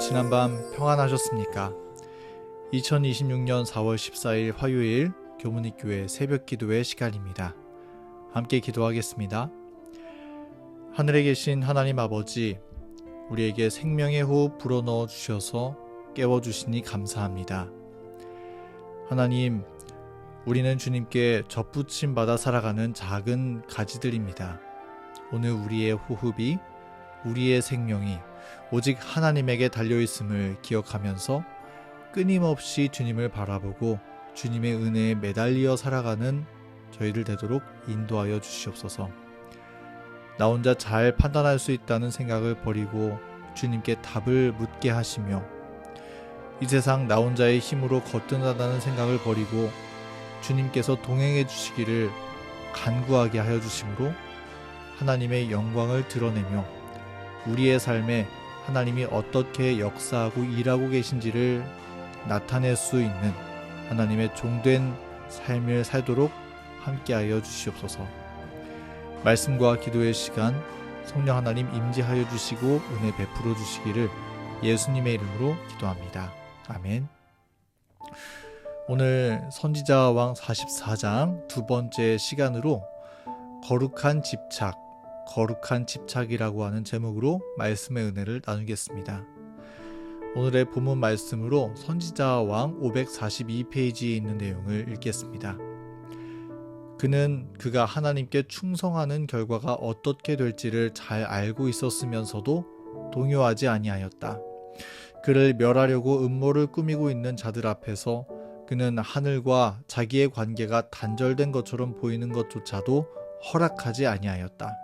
지난밤 평안하셨습니까? 2026년 4월 14일 화요일 교문익교회 새벽기도의 시간입니다. 함께 기도하겠습니다. 하늘에 계신 하나님 아버지, 우리에게 생명의 호흡 불어넣어 주셔서 깨워주시니 감사합니다. 하나님, 우리는 주님께 접붙임 받아 살아가는 작은 가지들입니다. 오늘 우리의 호흡이, 우리의 생명이 오직 하나님에게 달려있음을 기억하면서 끊임없이 주님을 바라보고 주님의 은혜에 매달려 살아가는 저희들 되도록 인도하여 주시옵소서. 나 혼자 잘 판단할 수 있다는 생각을 버리고 주님께 답을 묻게 하시며, 이 세상 나 혼자의 힘으로 거뜬하다는 생각을 버리고 주님께서 동행해 주시기를 간구하게 하여 주심으로 하나님의 영광을 드러내며 우리의 삶에 하나님이 어떻게 역사하고 일하고 계신지를 나타낼 수 있는 하나님의 종된 삶을 살도록 함께하여 주시옵소서. 말씀과 기도의 시간 성령 하나님 임재하여 주시고 은혜 베풀어 주시기를 예수님의 이름으로 기도합니다. 아멘. 오늘 선지자왕 44장 두 번째 시간으로 거룩한 집착이라고 하는 제목으로 말씀의 은혜를 나누겠습니다. 오늘의 본문 말씀으로 선지자왕 542페이지에 있는 내용을 읽겠습니다. 그가 하나님께 충성하는 결과가 어떻게 될지를 잘 알고 있었으면서도 동요하지 아니하였다. 그를 멸하려고 음모를 꾸미고 있는 자들 앞에서 그는 하늘과 자기의 관계가 단절된 것처럼 보이는 것조차도 허락하지 아니하였다.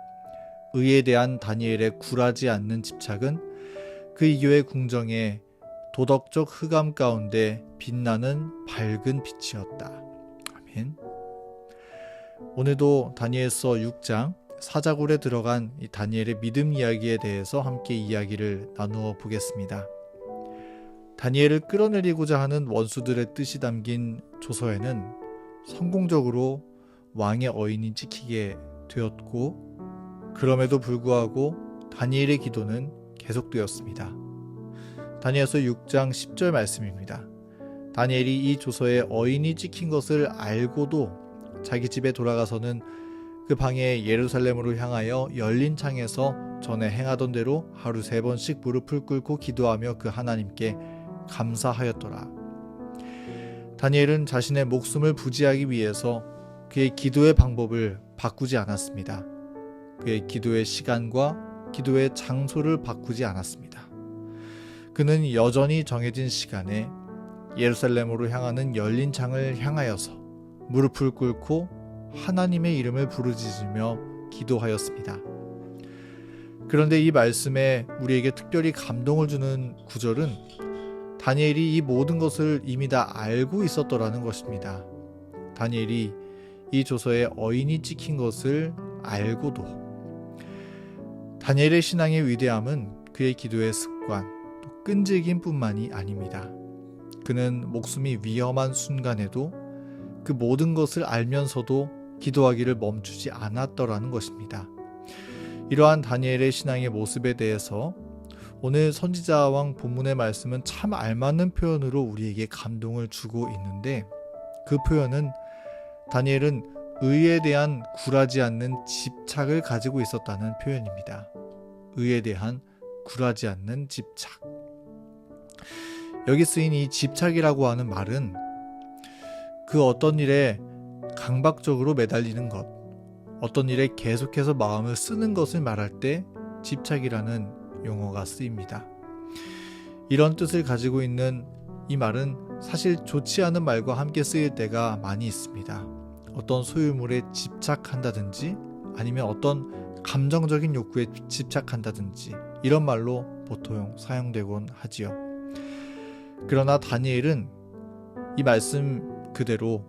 의에 대한 다니엘의 굴하지 않는 집착은 그 이교의 궁정에 도덕적 흑암 가운데 빛나는 밝은 빛이었다. 아멘. 오늘도 다니엘서 6장 사자굴에 들어간 이 다니엘의 믿음 이야기에 대해서 함께 이야기를 나누어 보겠습니다. 다니엘을 끌어내리고자 하는 원수들의 뜻이 담긴 조서에는 성공적으로 왕의 어인이 찍히게 되었고, 그럼에도 불구하고 다니엘의 기도는 계속되었습니다. 다니엘서 6장 10절 말씀입니다. 다니엘이 이 조서에 어인이 찍힌 것을 알고도 자기 집에 돌아가서는 그 방에 예루살렘으로 향하여 열린 창에서 전에 행하던 대로 하루 3번씩 무릎을 꿇고 기도하며 그 하나님께 감사하였더라. 다니엘은 자신의 목숨을 부지하기 위해서 그의 기도의 방법을 바꾸지 않았습니다. 그의 기도의 시간과 기도의 장소를 바꾸지 않았습니다. 그는 여전히 정해진 시간에 예루살렘으로 향하는 열린 창을 향하여서 무릎을 꿇고 하나님의 이름을 부르짖으며 기도하였습니다. 그런데 이 말씀에 우리에게 특별히 감동을 주는 구절은 다니엘이 이 모든 것을 이미 다 알고 있었더라는 것입니다. 다니엘이 이 조서에 어인이 찍힌 것을 알고도 다니엘의 신앙의 위대함은 그의 기도의 습관, 또 끈질김뿐만이 아닙니다. 그는 목숨이 위험한 순간에도 그 모든 것을 알면서도 기도하기를 멈추지 않았더라는 것입니다. 이러한 다니엘의 신앙의 모습에 대해서 오늘 선지자왕 본문의 말씀은 참 알맞는 표현으로 우리에게 감동을 주고 있는데, 그 표현은 다니엘은 의에 대한 굴하지 않는 집착을 가지고 있었다는 표현입니다. 의에 대한 굴하지 않는 집착. 여기 쓰인 이 집착이라고 하는 말은 그 어떤 일에 강박적으로 매달리는 것, 어떤 일에 계속해서 마음을 쓰는 것을 말할 때 집착이라는 용어가 쓰입니다. 이런 뜻을 가지고 있는 이 말은 사실 좋지 않은 말과 함께 쓰일 때가 많이 있습니다. 어떤 소유물에 집착한다든지 아니면 어떤 감정적인 욕구에 집착한다든지 이런 말로 보통 사용되곤 하지요. 그러나 다니엘은 이 말씀 그대로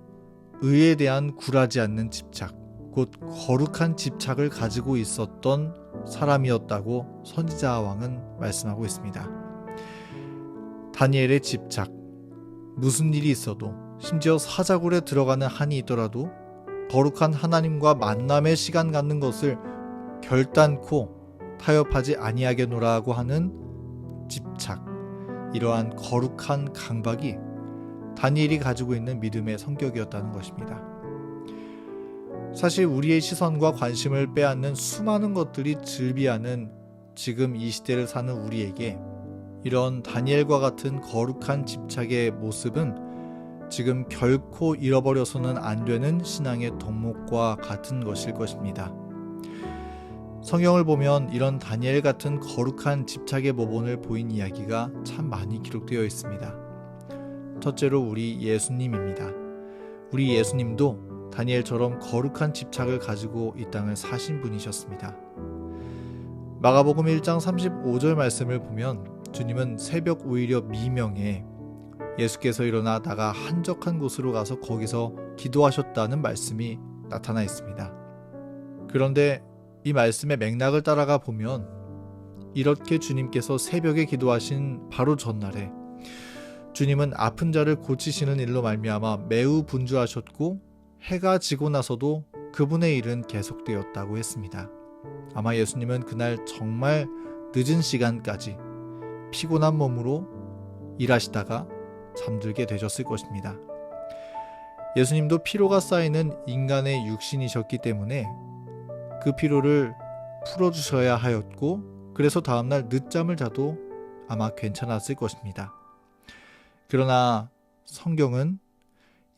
의에 대한 굴하지 않는 집착, 곧 거룩한 집착을 가지고 있었던 사람이었다고 선지자 왕은 말씀하고 있습니다. 다니엘의 집착, 무슨 일이 있어도, 심지어 사자굴에 들어가는 한이 있더라도 거룩한 하나님과 만남의 시간 갖는 것을 결단코 타협하지 아니하겠노라고 하는 집착, 이러한 거룩한 강박이 다니엘이 가지고 있는 믿음의 성격이었다는 것입니다. 사실 우리의 시선과 관심을 빼앗는 수많은 것들이 즐비하는 지금 이 시대를 사는 우리에게 이런 다니엘과 같은 거룩한 집착의 모습은 지금 결코 잃어버려서는 안 되는 신앙의 덕목과 같은 것일 것입니다. 성경을 보면 이런 다니엘 같은 거룩한 집착의 모본을 보인 이야기가 참 많이 기록되어 있습니다. 첫째로 우리 예수님입니다. 우리 예수님도 다니엘처럼 거룩한 집착을 가지고 이 땅을 사신 분이셨습니다. 마가복음 1장 35절 말씀을 보면 주님은 새벽 오히려 미명에 예수께서 일어나 나가 한적한 곳으로 가서 거기서 기도하셨다는 말씀이 나타나 있습니다. 그런데 이 말씀의 맥락을 따라가 보면 이렇게 주님께서 새벽에 기도하신 바로 전날에 주님은 아픈 자를 고치시는 일로 말미암아 매우 분주하셨고 해가 지고 나서도 그분의 일은 계속되었다고 했습니다. 아마 예수님은 그날 정말 늦은 시간까지 피곤한 몸으로 일하시다가 잠들게 되셨을 것입니다. 예수님도 피로가 쌓이는 인간의 육신이셨기 때문에 그 피로를 풀어주셔야 하였고 그래서 다음날 늦잠을 자도 아마 괜찮았을 것입니다. 그러나 성경은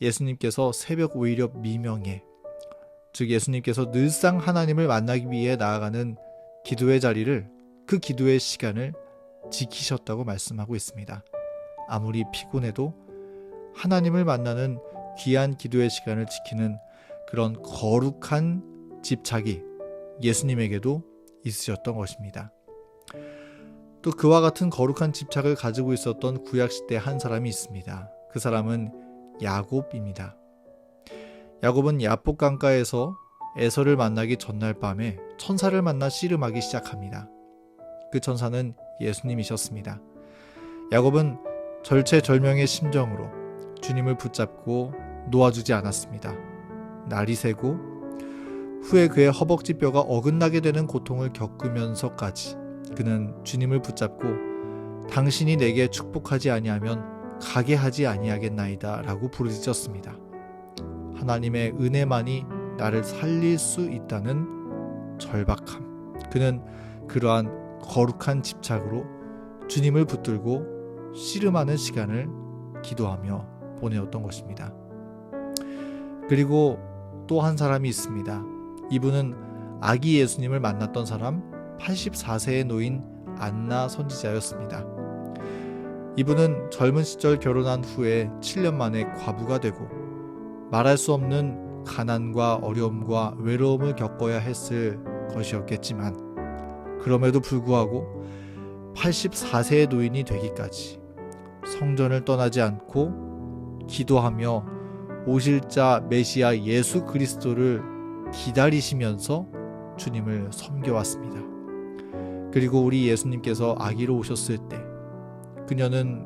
예수님께서 새벽 오히려 미명에, 즉 예수님께서 늘상 하나님을 만나기 위해 나아가는 기도의 자리를, 그 기도의 시간을 지키셨다고 말씀하고 있습니다. 아무리 피곤해도 하나님을 만나는 귀한 기도의 시간을 지키는 그런 거룩한 집착이 예수님에게도 있으셨던 것입니다. 또 그와 같은 거룩한 집착을 가지고 있었던 구약시대 한 사람이 있습니다. 그 사람은 야곱입니다. 야곱은 야복 강가에서 에서를 만나기 전날 밤에 천사를 만나 씨름하기 시작합니다. 그 천사는 예수님이셨습니다. 야곱은 절체절명의 심정으로 주님을 붙잡고 놓아주지 않았습니다. 날이 새고 후에 그의 허벅지 뼈가 어긋나게 되는 고통을 겪으면서까지 그는 주님을 붙잡고 당신이 내게 축복하지 아니하면 가게 하지 아니하겠나이다 라고 부르짖었습니다. 하나님의 은혜만이 나를 살릴 수 있다는 절박함. 그는 그러한 거룩한 집착으로 주님을 붙들고 씨름하는 시간을 기도하며 보내었던 것입니다. 그리고 또 한 사람이 있습니다. 이분은 아기 예수님을 만났던 사람, 84세의 노인 안나 선지자였습니다. 이분은 젊은 시절 결혼한 후에 7년 만에 과부가 되고 말할 수 없는 가난과 어려움과 외로움을 겪어야 했을 것이었겠지만 그럼에도 불구하고 84세의 노인이 되기까지 성전을 떠나지 않고 기도하며 오실 자 메시아 예수 그리스도를 기다리시면서 주님을 섬겨왔습니다. 그리고 우리 예수님께서 아기로 오셨을 때 그녀는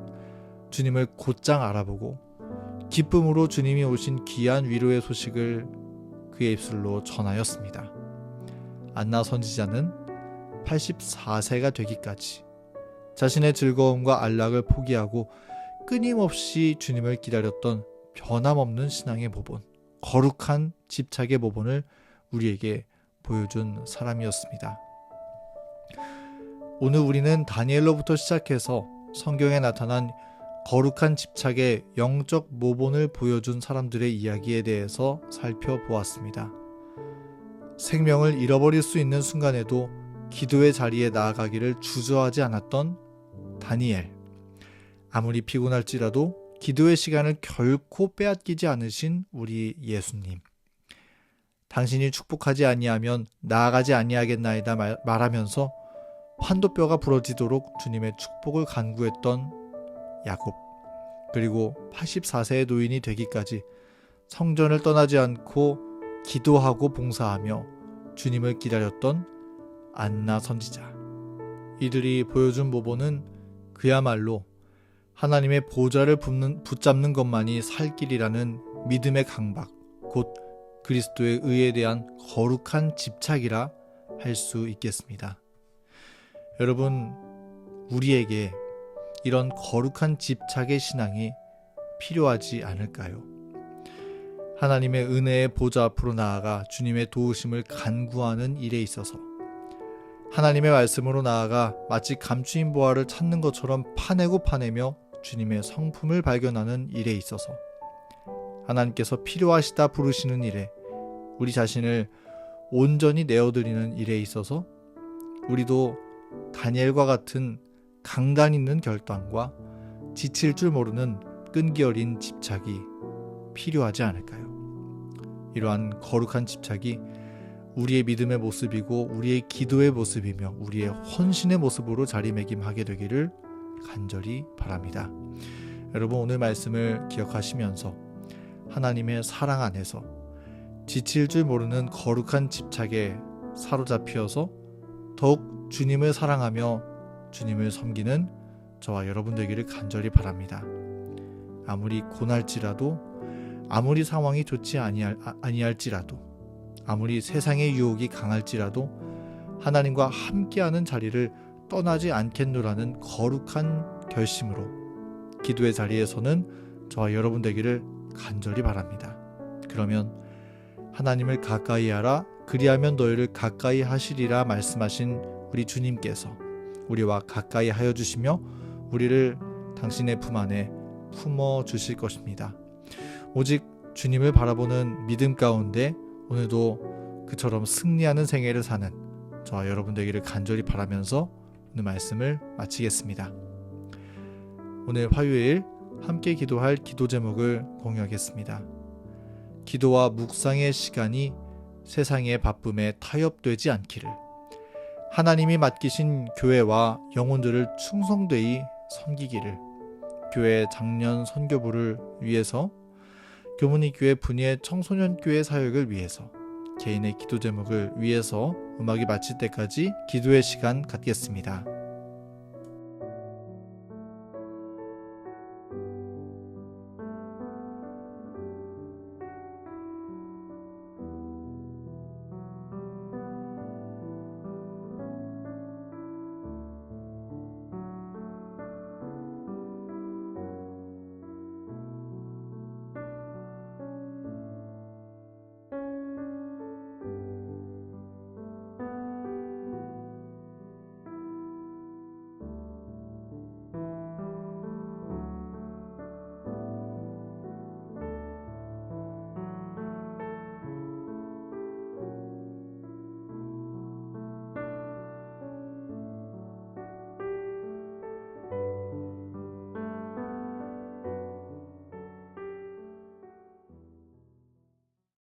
주님을 곧장 알아보고 기쁨으로 주님이 오신 귀한 위로의 소식을 그의 입술로 전하였습니다. 안나 선지자는 84세가 되기까지 자신의 즐거움과 안락을 포기하고 끊임없이 주님을 기다렸던 변함없는 신앙의 모본, 거룩한 집착의 모본을 우리에게 보여준 사람이었습니다. 오늘 우리는 다니엘로부터 시작해서 성경에 나타난 거룩한 집착의 영적 모본을 보여준 사람들의 이야기에 대해서 살펴보았습니다. 생명을 잃어버릴 수 있는 순간에도 기도의 자리에 나아가기를 주저하지 않았던 다니엘. 아무리 피곤할지라도 기도의 시간을 결코 빼앗기지 않으신 우리 예수님. 당신이 축복하지 아니하면 나아가지 아니하겠나이다 말하면서 환도뼈가 부러지도록 주님의 축복을 간구했던 야곱. 그리고 84세의 노인이 되기까지 성전을 떠나지 않고 기도하고 봉사하며 주님을 기다렸던 안나 선지자. 이들이 보여준 모본은 그야말로 하나님의 보좌를 붙잡는 것만이 살 길이라는 믿음의 강박, 곧 그리스도의 의에 대한 거룩한 집착이라 할 수 있겠습니다. 여러분, 우리에게 이런 거룩한 집착의 신앙이 필요하지 않을까요? 하나님의 은혜의 보좌 앞으로 나아가 주님의 도우심을 간구하는 일에 있어서, 하나님의 말씀으로 나아가 마치 감추인 보화를 찾는 것처럼 파내며 주님의 성품을 발견하는 일에 있어서, 하나님께서 필요하시다 부르시는 일에 우리 자신을 온전히 내어드리는 일에 있어서 우리도 다니엘과 같은 강단 있는 결단과 지칠 줄 모르는 끈기 어린 집착이 필요하지 않을까요? 이러한 거룩한 집착이 우리의 믿음의 모습이고 우리의 기도의 모습이며 우리의 헌신의 모습으로 자리매김하게 되기를 간절히 바랍니다. 여러분, 오늘 말씀을 기억하시면서 하나님의 사랑 안에서 지칠 줄 모르는 거룩한 집착에 사로잡혀서 더욱 주님을 사랑하며 주님을 섬기는 저와 여러분 되기를 간절히 바랍니다. 아무리 고날지라도, 아무리 상황이 좋지 아니할지라도, 아무리 세상의 유혹이 강할지라도 하나님과 함께하는 자리를 떠나지 않겠노라는 거룩한 결심으로 기도의 자리에서는 저와 여러분 되기를 간절히 바랍니다. 그러면 하나님을 가까이 하라, 그리하면 너희를 가까이 하시리라 말씀하신 우리 주님께서 우리와 가까이 하여 주시며 우리를 당신의 품 안에 품어 주실 것입니다. 오직 주님을 바라보는 믿음 가운데 오늘도 그처럼 승리하는 생애를 사는 저와 여러분 되기를 간절히 바라면서 오늘 말씀을 마치겠습니다. 오늘 화요일 함께 기도할 기도 제목을 공유하겠습니다. 기도와 묵상의 시간이 세상의 바쁨에 타협되지 않기를, 하나님이 맡기신 교회와 영혼들을 충성되이 섬기기를, 교회 장년 선교부를 위해서, 교문이 교회 분위의 청소년 교회 사역을 위해서, 개인의 기도 제목을 위해서 음악이 마칠 때까지 기도의 시간 갖겠습니다.